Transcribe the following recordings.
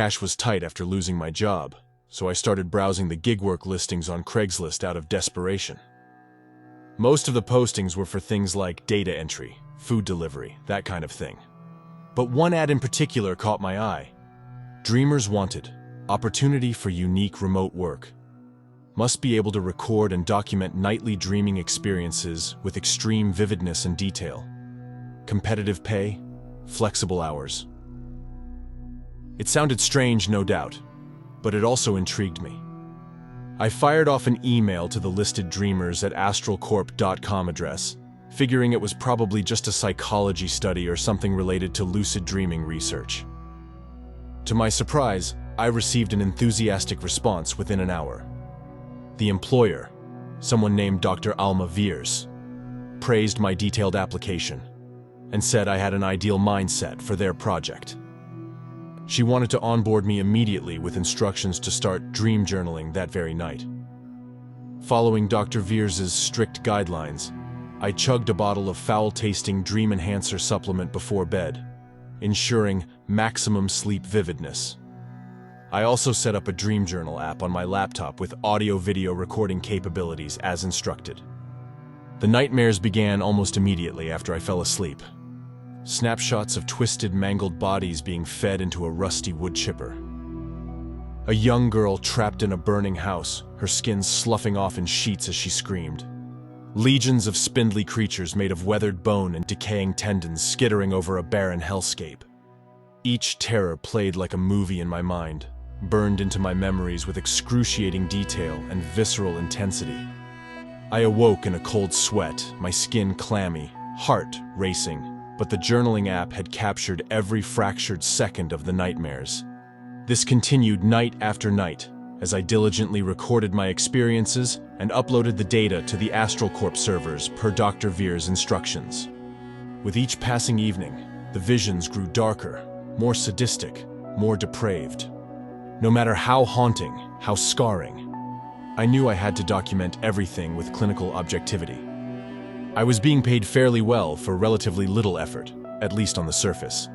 Cash was tight after losing my job, so I started browsing the gig work listings on Craigslist out of desperation. Most of the postings were for things like data entry, food delivery, that kind of thing. But one ad in particular caught my eye. Dreamers wanted, opportunity for unique remote work. Must be able to record and document nightly dreaming experiences with extreme vividness and detail. Competitive pay, flexible hours. It sounded strange, no doubt, but it also intrigued me. I fired off an email to the listed dreamers at astralcorp.com address, figuring it was probably just a psychology study or something related to lucid dreaming research. To my surprise, I received an enthusiastic response within an hour. The employer, someone named Dr. Alma Veers, praised my detailed application and said I had an ideal mindset for their project. She wanted to onboard me immediately with instructions to start dream journaling that very night. Following Dr. Veers's strict guidelines, I chugged a bottle of foul-tasting Dream Enhancer supplement before bed, ensuring maximum sleep vividness. I also set up a dream journal app on my laptop with audio-video recording capabilities as instructed. The nightmares began almost immediately after I fell asleep. Snapshots of twisted, mangled bodies being fed into a rusty wood chipper. A young girl trapped in a burning house, her skin sloughing off in sheets as she screamed. Legions of spindly creatures made of weathered bone and decaying tendons skittering over a barren hellscape. Each terror played like a movie in my mind, burned into my memories with excruciating detail and visceral intensity. I awoke in a cold sweat, my skin clammy, heart racing, but the journaling app had captured every fractured second of the nightmares. This continued night after night, as I diligently recorded my experiences and uploaded the data to the AstralCorp servers per Dr. Veer's instructions. With each passing evening, the visions grew darker, more sadistic, more depraved. No matter how haunting, how scarring, I knew I had to document everything with clinical objectivity. I was being paid fairly well for relatively little effort, at least on the surface.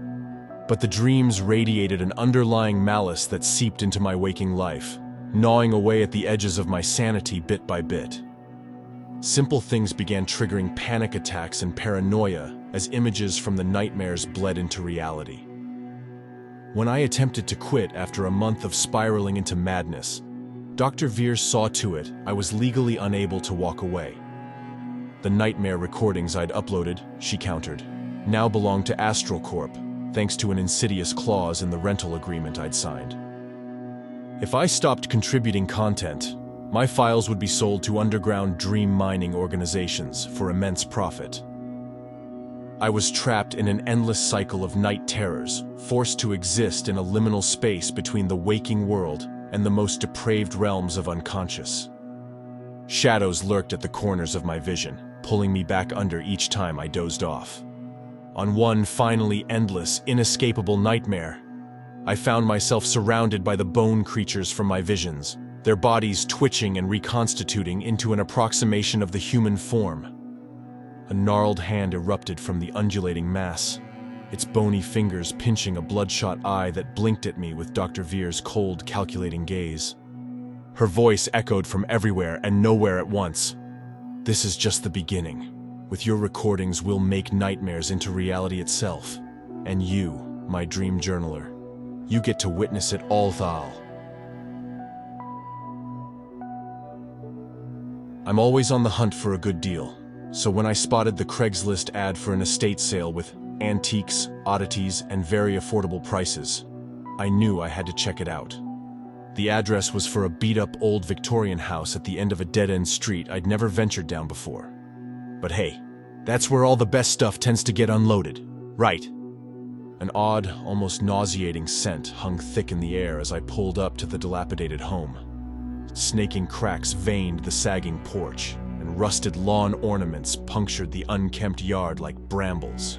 But the dreams radiated an underlying malice that seeped into my waking life, gnawing away at the edges of my sanity bit by bit. Simple things began triggering panic attacks and paranoia as images from the nightmares bled into reality. When I attempted to quit after a month of spiraling into madness, Dr. Veers saw to it I was legally unable to walk away. The nightmare recordings I'd uploaded, she countered, now belonged to AstralCorp, thanks to an insidious clause in the rental agreement I'd signed. If I stopped contributing content, my files would be sold to underground dream mining organizations for immense profit. I was trapped in an endless cycle of night terrors, forced to exist in a liminal space between the waking world and the most depraved realms of unconscious. Shadows lurked at the corners of my vision, pulling me back under each time I dozed off. On one finally endless, inescapable nightmare, I found myself surrounded by the bone creatures from my visions, their bodies twitching and reconstituting into an approximation of the human form. A gnarled hand erupted from the undulating mass, its bony fingers pinching a bloodshot eye that blinked at me with Dr. Veer's cold, calculating gaze. Her voice echoed from everywhere and nowhere at once. "This is just the beginning. With your recordings, we'll make nightmares into reality itself. And you, my dream journaler, you get to witness it all thal." I'm always on the hunt for a good deal, so when I spotted the Craigslist ad for an estate sale with antiques, oddities, and very affordable prices, I knew I had to check it out. The address was for a beat-up old Victorian house at the end of a dead-end street I'd never ventured down before. But hey, that's where all the best stuff tends to get unloaded, right? An odd, almost nauseating scent hung thick in the air as I pulled up to the dilapidated home. Snaking cracks veined the sagging porch, and rusted lawn ornaments punctured the unkempt yard like brambles.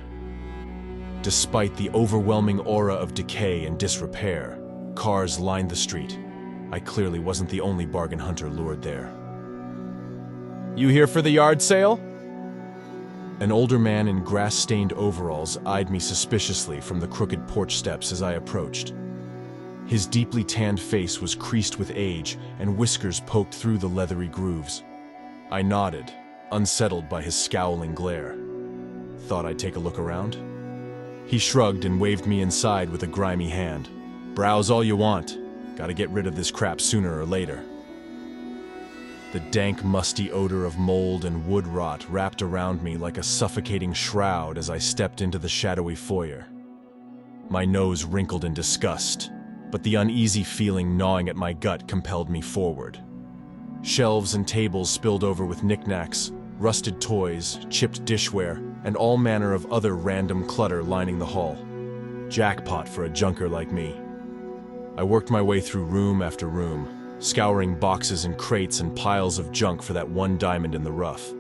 Despite the overwhelming aura of decay and disrepair, cars lined the street. I clearly wasn't the only bargain hunter lured there. "You here for the yard sale?" An older man in grass-stained overalls eyed me suspiciously from the crooked porch steps as I approached. His deeply tanned face was creased with age, and whiskers poked through the leathery grooves. I nodded, unsettled by his scowling glare. Thought I'd take a look around? He shrugged and waved me inside with a grimy hand. Browse all you want. Gotta get rid of this crap sooner or later. The dank, musty odor of mold and wood rot wrapped around me like a suffocating shroud as I stepped into the shadowy foyer. My nose wrinkled in disgust, but the uneasy feeling gnawing at my gut compelled me forward. Shelves and tables spilled over with knickknacks, rusted toys, chipped dishware, and all manner of other random clutter lining the hall. Jackpot for a junker like me. I worked my way through room after room, scouring boxes and crates and piles of junk for that one diamond in the rough.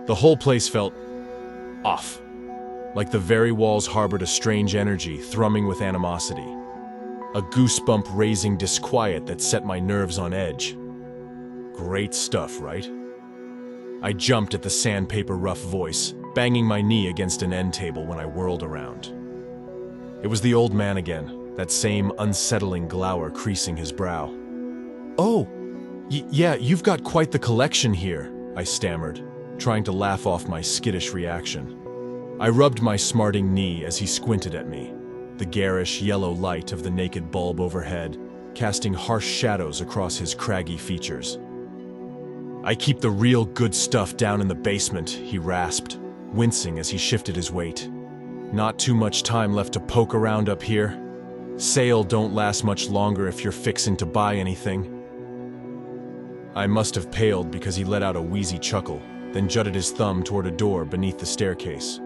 The whole place felt off, like the very walls harbored a strange energy thrumming with animosity, a goosebump-raising disquiet that set my nerves on edge. Great stuff, right? I jumped at the sandpaper rough voice, banging my knee against an end table when I whirled around. It was the old man again, that same unsettling glower creasing his brow. "Oh, yeah, you've got quite the collection here," I stammered, trying to laugh off my skittish reaction. I rubbed my smarting knee as he squinted at me, the garish yellow light of the naked bulb overhead casting harsh shadows across his craggy features. "I keep the real good stuff down in the basement," he rasped, wincing as he shifted his weight. "Not too much time left to poke around up here. Sale don't last much longer if you're fixin' to buy anything." I must have paled because he let out a wheezy chuckle, then jutted his thumb toward a door beneath the staircase.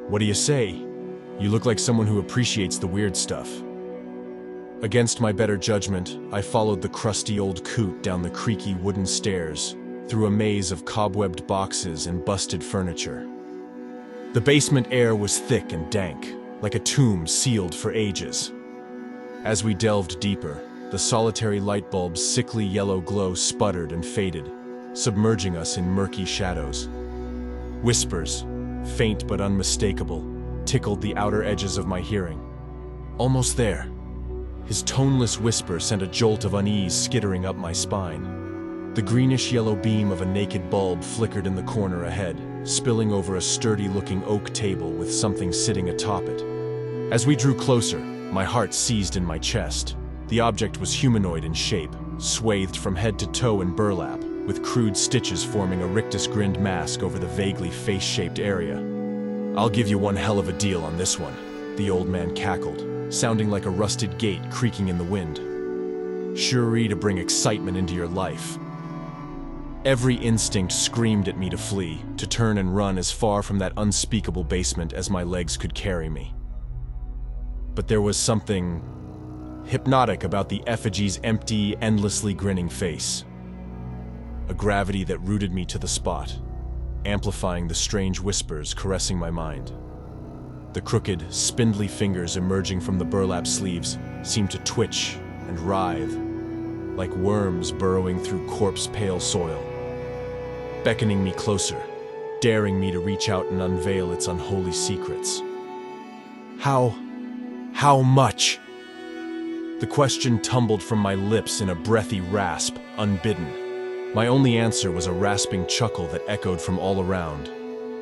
"What do you say? You look like someone who appreciates the weird stuff." Against my better judgment, I followed the crusty old coot down the creaky wooden stairs, through a maze of cobwebbed boxes and busted furniture. The basement air was thick and dank, like a tomb sealed for ages. As we delved deeper, the solitary light bulb's sickly yellow glow sputtered and faded, submerging us in murky shadows. Whispers, faint but unmistakable, tickled the outer edges of my hearing. Almost there. His toneless whisper sent a jolt of unease skittering up my spine. The greenish-yellow beam of a naked bulb flickered in the corner ahead, spilling over a sturdy-looking oak table with something sitting atop it. As we drew closer, my heart seized in my chest. The object was humanoid in shape, swathed from head to toe in burlap, with crude stitches forming a rictus-grinned mask over the vaguely face-shaped area. "I'll give you one hell of a deal on this one," the old man cackled, sounding like a rusted gate creaking in the wind. "Sure to bring excitement into your life." Every instinct screamed at me to flee, to turn and run as far from that unspeakable basement as my legs could carry me. But there was something hypnotic about the effigy's empty, endlessly grinning face. A gravity that rooted me to the spot, amplifying the strange whispers caressing my mind. The crooked, spindly fingers emerging from the burlap sleeves seemed to twitch and writhe, like worms burrowing through corpse-pale soil, beckoning me closer, daring me to reach out and unveil its unholy secrets. How much?" The question tumbled from my lips in a breathy rasp, unbidden. My only answer was a rasping chuckle that echoed from all around,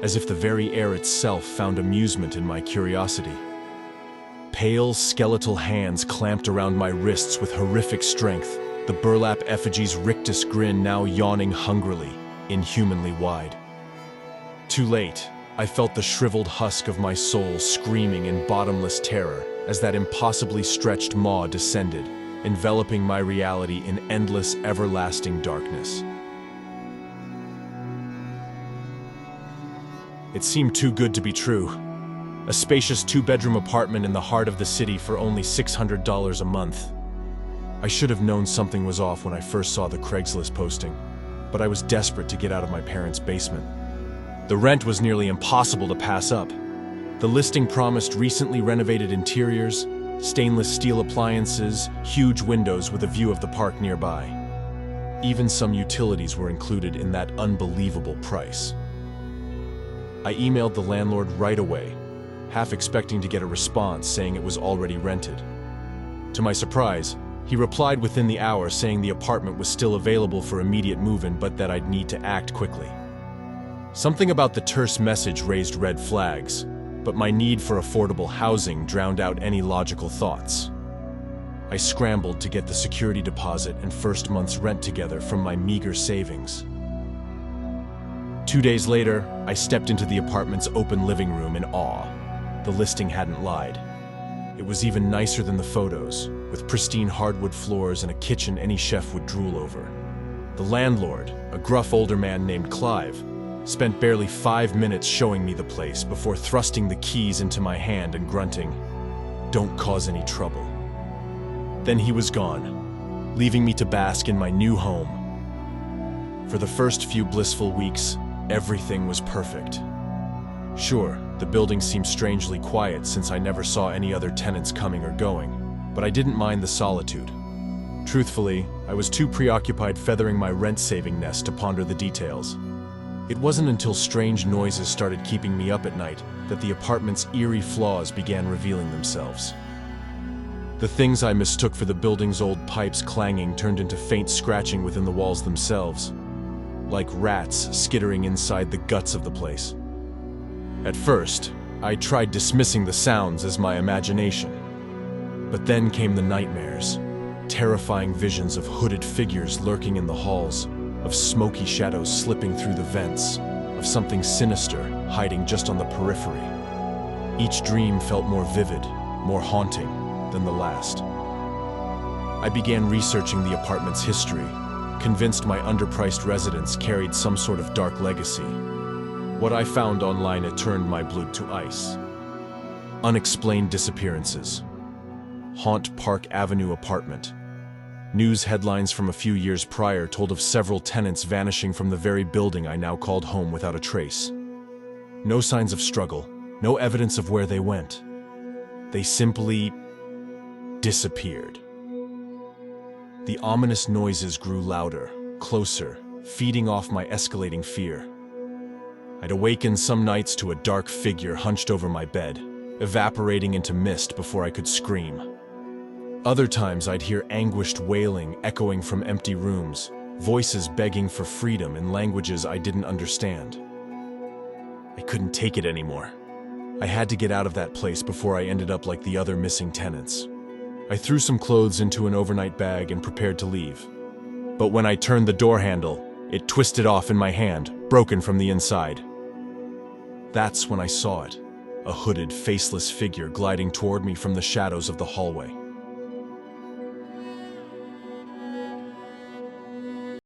as if the very air itself found amusement in my curiosity. Pale, skeletal hands clamped around my wrists with horrific strength, the burlap effigy's rictus grin now yawning hungrily, inhumanly wide. Too late, I felt the shriveled husk of my soul screaming in bottomless terror as that impossibly stretched maw descended, enveloping my reality in endless, everlasting darkness. It seemed too good to be true. A spacious two-bedroom apartment in the heart of the city for only $600 a month. I should have known something was off when I first saw the Craigslist posting, but I was desperate to get out of my parents' basement. The rent was nearly impossible to pass up. The listing promised recently renovated interiors, stainless steel appliances, huge windows with a view of the park nearby. Even some utilities were included in that unbelievable price. I emailed the landlord right away, half expecting to get a response saying it was already rented. To my surprise, he replied within the hour saying the apartment was still available for immediate move-in but that I'd need to act quickly. Something about the terse message raised red flags, but my need for affordable housing drowned out any logical thoughts. I scrambled to get the security deposit and first month's rent together from my meager savings. 2 days later, I stepped into the apartment's open living room in awe. The listing hadn't lied. It was even nicer than the photos, with pristine hardwood floors and a kitchen any chef would drool over. The landlord, a gruff older man named Clive, spent barely 5 minutes showing me the place before thrusting the keys into my hand and grunting, "Don't cause any trouble." Then he was gone, leaving me to bask in my new home. For the first few blissful weeks, everything was perfect. Sure, the building seemed strangely quiet since I never saw any other tenants coming or going, but I didn't mind the solitude. Truthfully, I was too preoccupied feathering my rent-saving nest to ponder the details. It wasn't until strange noises started keeping me up at night that the apartment's eerie flaws began revealing themselves. The things I mistook for the building's old pipes clanging turned into faint scratching within the walls themselves, like rats skittering inside the guts of the place. At first, I tried dismissing the sounds as my imagination. But then came the nightmares, terrifying visions of hooded figures lurking in the halls, of smoky shadows slipping through the vents, of something sinister hiding just on the periphery. Each dream felt more vivid, more haunting than the last. I began researching the apartment's history, convinced my underpriced residence carried some sort of dark legacy. What I found online had turned my blood to ice. Unexplained disappearances. Haunt Park Avenue apartment. News headlines from a few years prior told of several tenants vanishing from the very building I now called home without a trace. No signs of struggle, no evidence of where they went. They simply disappeared. The ominous noises grew louder, closer, feeding off my escalating fear. I'd awaken some nights to a dark figure hunched over my bed, evaporating into mist before I could scream. Other times I'd hear anguished wailing echoing from empty rooms, voices begging for freedom in languages I didn't understand. I couldn't take it anymore. I had to get out of that place before I ended up like the other missing tenants. I threw some clothes into an overnight bag and prepared to leave. But when I turned the door handle, it twisted off in my hand, broken from the inside. That's when I saw it, a hooded, faceless figure gliding toward me from the shadows of the hallway.